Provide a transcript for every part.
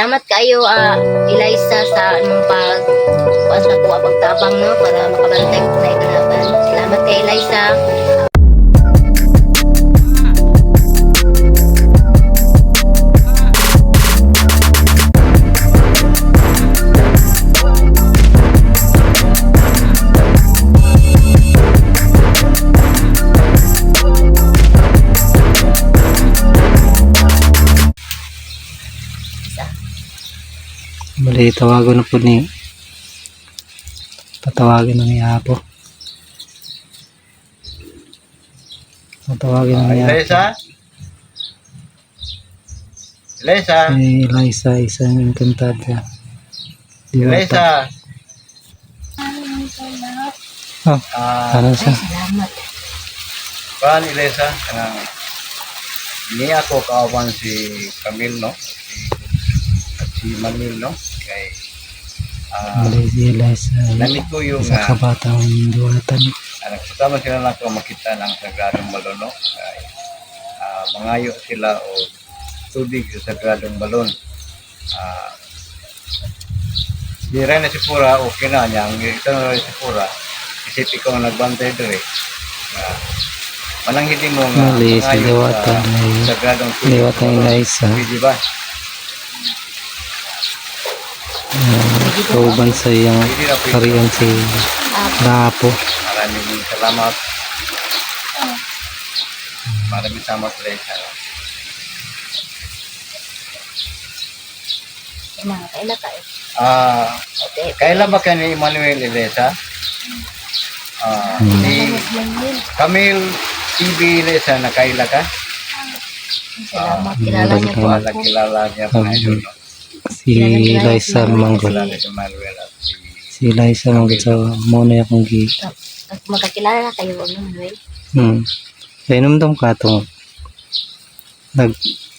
Salamat kayo, Eliza, sa anong pagkuas na po pagtabang, no, para makabantay ko na ikalaban. Salamat kay Eliza. Bali, tawagan na po ni tatawagin na ni Apo. Tatawagin na ni Apo. Eliza? Eliza? Si Eliza, isang engkantada. Eliza? Oh, ano siya? Salamat. Kuan Eliza? Ni ako kawan si Camille, no? At si Manil, no? Kay Bali, si Eliza. namit ko yung Isa kabatang duwatan. nagsasama sila lang kung makita ng Sagradong Balon, no? Kay mangayo sila o tubig sa Sagradong Balon. Di rin na si Pura, okay na niya. Ang ito na rin si Pura, isip ko ang nagbantay doon eh. Manang hindi mo nga Bali, si Diwatan ay Sagradong Diwatan Eliza. Di ba? Kauban sa iyang kariyan si Apo. Maraming salamat. Maraming salamat Eliza. Kailan tayo? Kailan ba kayo ni Emmanuel Eliza? Si Camille TV Eliza, nakaila ka? Salamat. Kilala niyo po Wala ako. kilala niya pa ngayon, no? Si Eliza Manggol. Kilala si Emmanuel at Si Eliza Manggol sa muna akong gi. At magkakilala na kayo, Manuel. Kaya namdam ka itong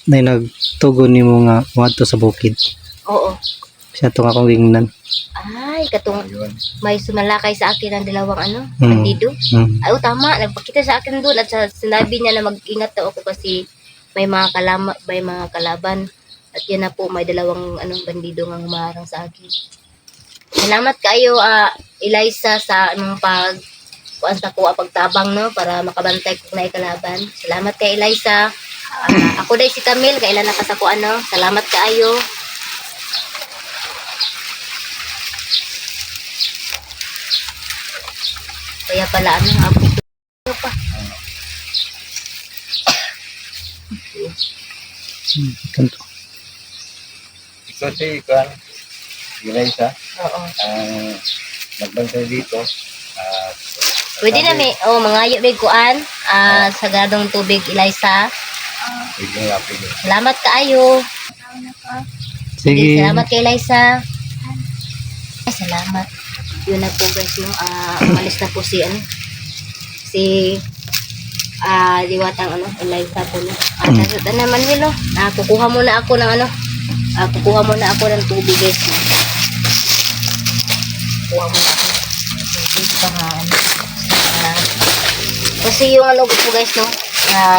nagtugon ni mo nga wato sa bukid. Oo. Siya itong akong gingnan. Ay, katong yun. may sumalakay sa akin ng dalawang bandido. Ay, tama. Nagpakita sa akin doon at sinabi niya na mag-ingat daw ako kasi may mga kalaban. At yan na po, may dalawang bandido nga humarang sa akin. Salamat kayo, Eliza, sa pagtabang, no, para makabantay ko na ikalaban. Salamat kay Eliza. Ako dahil si Camille, kailan nakasakuan, no. Salamat kayo. Kaya pala, ako pa. Kanto. Ikaw si Kuan Eliza, Oo. ang nagbantay dito. Pwede na mangayo may kuan, sagradong tubig, Eliza. Pwede nga, pwede. Salamat kaayo. Sige. Salamat kay Eliza. Ay, salamat. Yun na po guys, yung umalis na po si Diwatang Eliza po, no. Manuel, no. Kukuha muna ako ng tubig guys. Kukuha muna ako ng tubig para kasi yung po guys, no,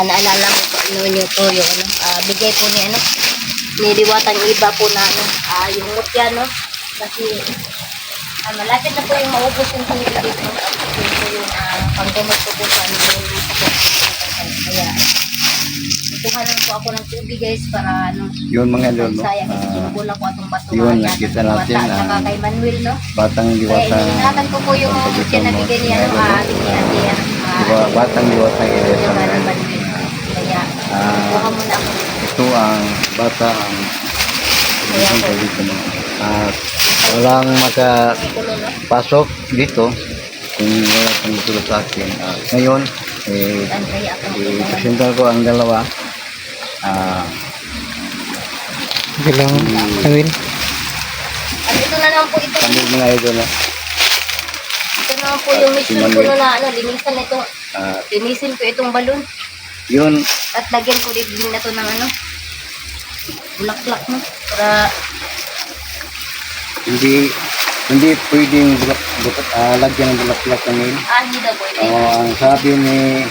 naalala ko po nyo to yung bigay po ni Diwatang iba po na yung mutya, no, kasi malapit na po yung maubos yung tubig dito. Yun po yung panggamot ko po sa kaya kukuha lang po ako ng tubig guys para Yun mga idol, no? sayang isubol ako atong bato yun, nakita natin, saka kay Manuel, no. Batang Kaya Diwata. iningatan ko po yung mutya na bigay niya, no, Batang Diwata Eliza. kaya kuha muna ako. Ito ang bata ang isang dito, no? At walang makapasok dito kung wala kang tulog sa akin. Ngayon, Kaya ako i-presenta ko ang dalawa. Sige lang, Awil. at ito na naman po ito. Kami mga idol, no? Ito naman po yung mission ko na linisan ito. Linisin ko itong balon. Yun, At lagyan ko din na to ng bulaklak, no. Para hindi pwedeng lagyan ng bulaklak kami. hindi daw pwede. Ang sabi ni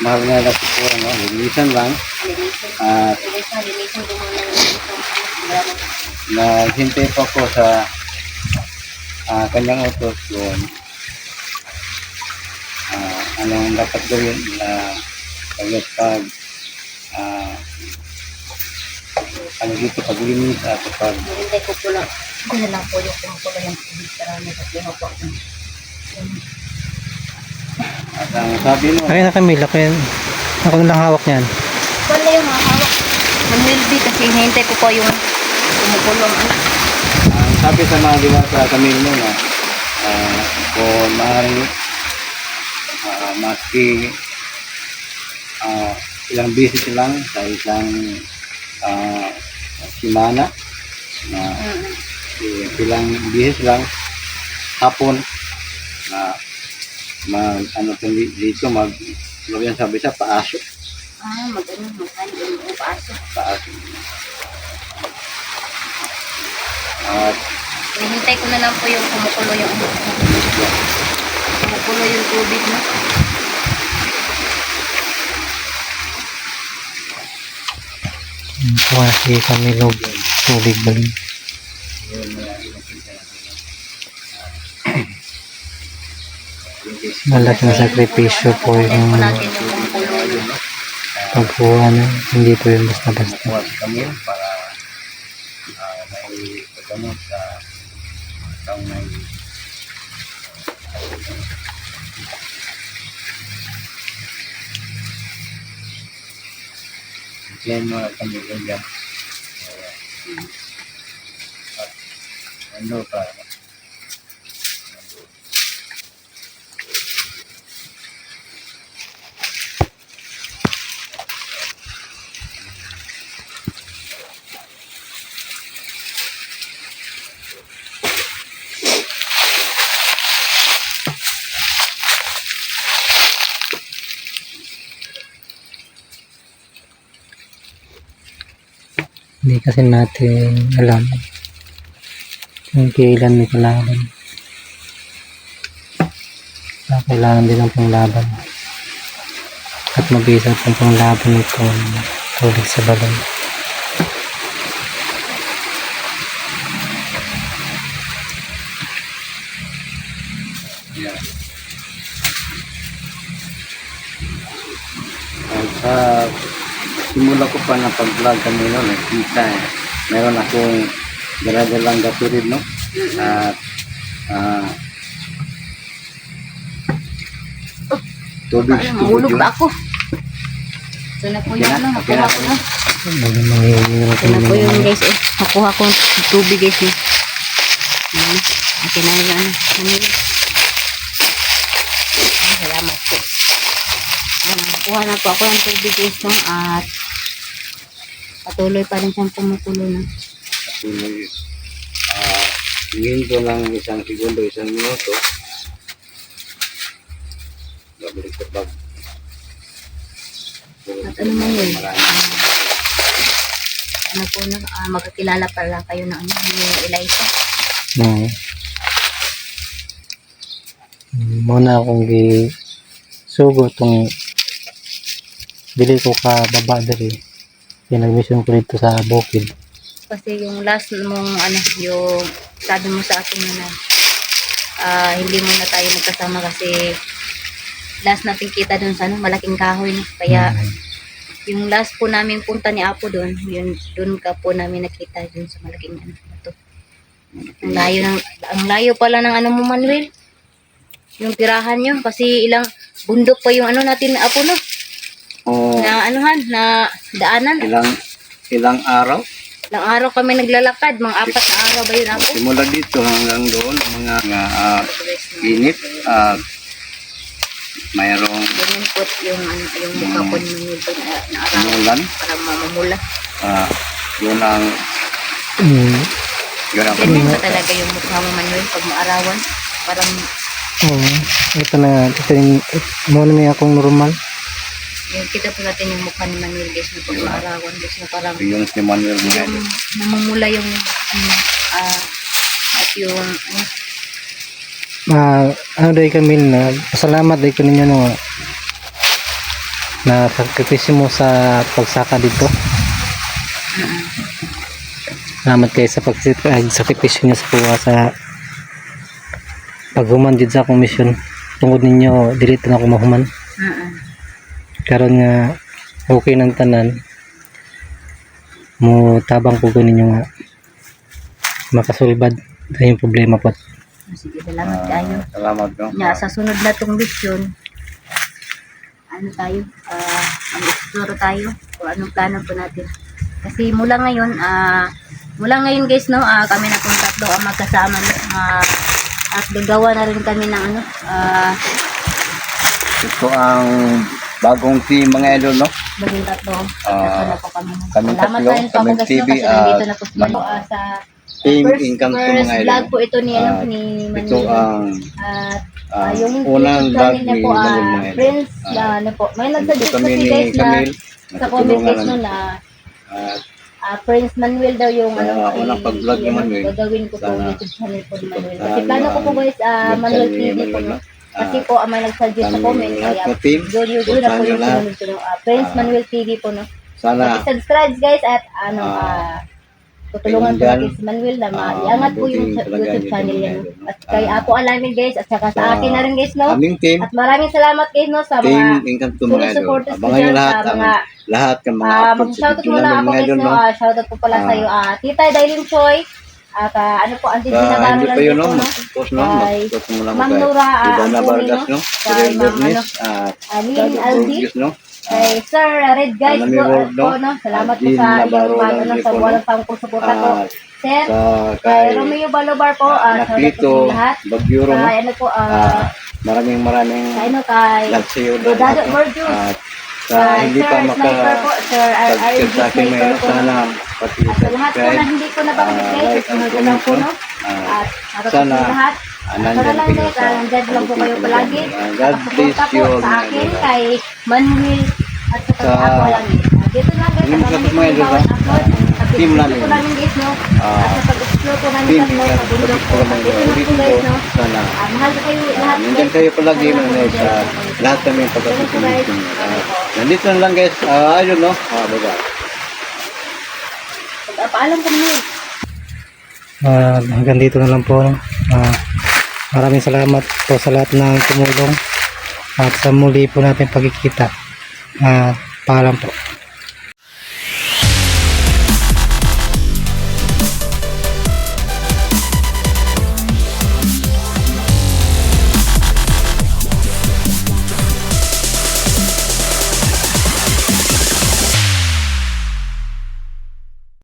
mahal na po, no? Linisan lang. Linisin. At Linisin ko muna itong naghintay pa po sa kanyang utos doon. Anong dapat gawin na pag ano dito, paglinis at pag Hinintay ko po lang. Ano lang po yung kumukulo yung tubig para nakakuha po ako. at ang sabi mo, Ay, na Camille, ako lang hawak niyan. Wala yung hawak. Manuel B kasi hinintay ko po yung kumukulong ano. ang sabi sa mga diwata kami mo na kung maaaring maski ilang beses lang sa isang simana na ilang beses lang hapon na ano dito ano yan sabi sa paasok Magano, magano yung paaso. paasok at Hinintay ko na lang po yung kumukulo yung tubig no. Kuha si Camille og tubig bali. Malaking sakripisyo po Hinintay yung po natin yung kumukulo. pagkuha na. Hindi po yung basta-basta. buwas kami para may paggamot sa taong may yan mga kami ganyan. At ano pa Hindi kasi natin alam kung kailan may kalaban. Kailangan din ang panglaban. At mabisa ang panglaban itong tubig sa balon. yan. At sa simula ko pa na pag-vlog kami no, nakita meron akong daladalang gaturid no at tubig Ay, tubig mahulog yun. ba ako? Ito na po yung ano, Okay nakuha na. ko na. Bago mangyayari Ito na po yung guys, nakuha ko yung tubig guys. Okay na yung ano. Salamat po. Nakuha na po ako yung tubig guys no, at patuloy pa rin siyang kumukulo na. Patuloy hingin ko lang isang segundo, isang minuto babalik ko bag At ano man yun, marami. ano po na, magkakilala pala kayo na ano, yung Eliza. No. Muna akong gisugo itong dili ko ka baba dali. Pinag-mission ko dito sa bukid. Kasi yung last mong ano, yung sabi mo sa akin na hindi mo na tayo nagkasama kasi last natin kita doon sa ano, malaking kahoy no? Kaya yung last po namin punta ni Apo doon, yun doon ka po namin nakita doon sa malaking ano to. Ang layo pala ng ano mo Manuel. Yung tirahan nyo kasi ilang bundok pa yung ano natin na Apo no. Na anuhan na daanan. Ilang araw Ilang araw kami naglalakad, mga 4 na araw ba yun Apo? simula dito hanggang doon mga init at mayroong Ganyan po yung ano, yung mukha ko ni Manuel po na araw umulan para mamamula. yun ang Ganyan ba talaga yung mukha mo Manuel pag maarawan? Parang Oo. Ito na, muna may akong normal. yung kita po natin yung mukha ni Manuel guys na pag maarawan guys na parang yung si Manuel mga yung namumula yung ano, at yung ano, Ano dahil kami na, pasalamat dahil ko ninyo na sakripisyo mo sa pagsaka dito. Salamat kayo sa pagsakripisyo niyo sa kuha sa paghuman dito sa akong mission. Tungod ninyo, dili na ako mahuman. Karon nga okay ng tanan. Mo tabang po ninyo nga makasulbad yung problema po. Sige, salamat kayo. Salamat, no? Nya, sa sunod na tong mission, ano tayo, mag-explore tayo kung anong plano po natin. Kasi mula ngayon guys, no, kami na pong tatlo ang magkasama, no, at gagawa na rin kami ng ano, Ito ang bagong team mga idol, no? bagong tatlo na po kami. Kami Salamat tatlo, rin po ako kami guys, no, TV, kasi nandito na po sila sa Team first Income to vlog mga idol. po ito ni, ano, ni Ito Manuel. ang At yung unang YouTube vlog channel niya ni po, Manuel mga idol. friends na ano po, may nagsuggest kami kasi ni guys na Camille, sa comment guys no natutulungan na at Prince Manuel daw yung Sa unang pag-vlog ni Manuel, gagawin ko po sana YouTube channel po ni Manuel. sa Kasi plano ko po guys, Manuel website ni TV po Manuel, no. no? Kasi po may nagsuggest sa kami comment lahat kaya na team, doon na po puntahan yung nyo lahat. sunod ko no. Prince Manuel TV po no. Sana Subscribe guys at ano tutulungan po ayun natin si Manuel na iangat po yung mabuting kalagayan YouTube channel nito, niya. mga No? idol, no? At kay Apo Alamin guys at saka sa akin na rin guys no. aming team, At maraming salamat guys no sa Team mga Income to mga idol. supporters ko Abangan dyan nyo lahat, sa mga lahat ng mga upload sa mag-shoutout video muna namin ako mga guys idol, no. no? Shoutout po pala sa iyo Tita Dailin Choi. Ano po ang Sa Ginagano hindi lang pa yun, dito no? no. Mag-post, no? Kay Mag-post mo lang Ma'am kay Nora Ivana Antony, Vargas, no? no? Kay Real Ma'am Bernice, Lynn Dado Aldi. Borges, no? Kay Sir Red Guys Anami po, World, no? no? Salamat po Jean sa Navarro iyong lang ano, din sa po, no? walang pangsuporta po. Sir, Sa kay Romeo Balobar po, shoutout po Naklito, sa lahat. Bagyuro, no? Kay ano po, Maraming kay ano, kay nagsiyo na Dado lahat, no? Borges. At sa hindi pa Sniper po, Sir subscribe sa akin, may Sniper po. sana pati At sa lahat po na subscribe. hindi ko nabanggit guys, Like at sunod and ko lang po, comment, no? no? At shoutout po sana, sa lahat. nandyan Para lang kayo guys, sa nandyan lang po kayo palagi. God bless Suporta you po all, sa mga akin, idol. kay Manuel, at sa Sa- ako lang. Dito na guys, Yung abangan kapit niyo mga yung idol, bawat no? upload. At Team i-explore namin. po namin guys, no? At sa pag-explore po namin Team tatlo sa bundok po. At dito na po guys, no? Sana Mahal ko kayo lahat nandyan guys. kayo palagi Sana mga po guys sa guys. lahat kami yung Dito na po guys. pagkakasing. Nandito na lang guys. Ayun, no? Bye-bye. Paalam po naman. Hanggang dito na lang po. No? Maraming salamat po sa lahat ng tumulong at sa muli po natin pagkikita. Paalam po.